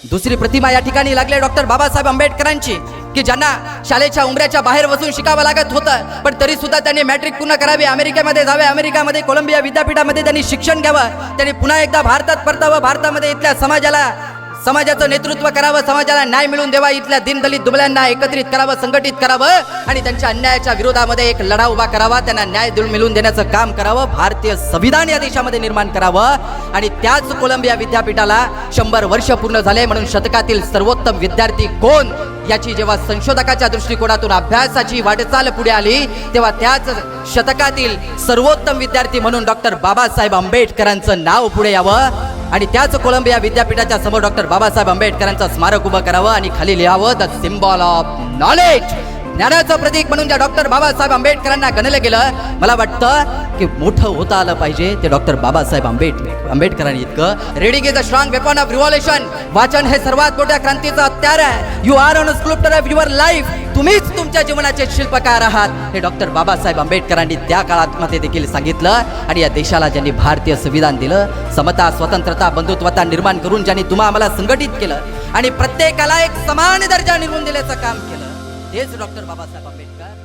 दुसरी प्रतिमा या ठिकाणी लागली डॉक्टर बाबासाहेब आंबेडकरांची, की ज्यांना शाळेच्या उंबऱ्याच्या बाहेर बसून शिकावं लागत होतं, पण तरी सुद्धा त्यांनी मॅट्रिक पूर्ण करावे, अमेरिकेमध्ये जावे, अमेरिकामध्ये कोलंबिया विद्यापीठामध्ये त्यांनी शिक्षण घ्यावं, त्यांनी पुन्हा एकदा भारतात परतावं, भारतामध्ये इथल्या समाजाचं नेतृत्व करावं, समाजाला न्याय मिळवून द्यावा, इथल्या दीनदलित दुबळ्यांना एकत्रित करावं, संघटित करावं आणि त्यांच्या अन्यायाच्या विरोधामध्ये एक लढा उभा करावा, त्यांना न्याय मिळवून देण्याचं काम करावं, भारतीय संविधान या देशामध्ये निर्माण करावं। आणि त्याच कोलंबिया विद्यापीठाला 100 वर्ष पूर्ण झाले, म्हणून शतकातील सर्वोत्तम विद्यार्थी कोण याची जेव्हा संशोधकाच्या दृष्टिकोनातून अभ्यासाची वाटचाल पुढे आली, तेव्हा त्याच शतकातील सर्वोत्तम विद्यार्थी म्हणून डॉक्टर बाबासाहेब आंबेडकरांचं नाव पुढे यावं आणि त्याच कोलंबिया विद्यापीठाच्या समोर डॉक्टर बाबासाहेब आंबेडकरांचं स्मारक उभं करावं आणि खाली लिहावं द सिम्बॉल ऑफ नॉलेज, ज्ञानाचं प्रतीक म्हणून ज्या डॉक्टर बाबासाहेब आंबेडकरांना गणलं गेलं। मला वाटतं की मोठं होता आलं पाहिजे ते डॉक्टर बाबासाहेब आंबेडकरांनी इतकं। Reading is a strong weapon of revolution, वाचन हे सर्वात मोठ्या क्रांतीचं हत्यार आहे। You are on a sculptor of your life, तुम्हीच तुमच्या जीवनाचे शिल्पकार आहात, हे डॉक्टर बाबासाहेब आंबेडकरांनी त्या काळात मध्ये देखील सांगितलं। आणि या देशाला ज्यांनी भारतीय संविधान दिलं, समता, स्वतंत्रता, बंधुत्वता निर्माण करून ज्यांनी तुम्हा आम्हाला संघटित केलं आणि प्रत्येकाला एक समान दर्जा निर्माण दिल्याचं काम केलं, तेच डॉक्टर बाबासाहेब आंबेडकर।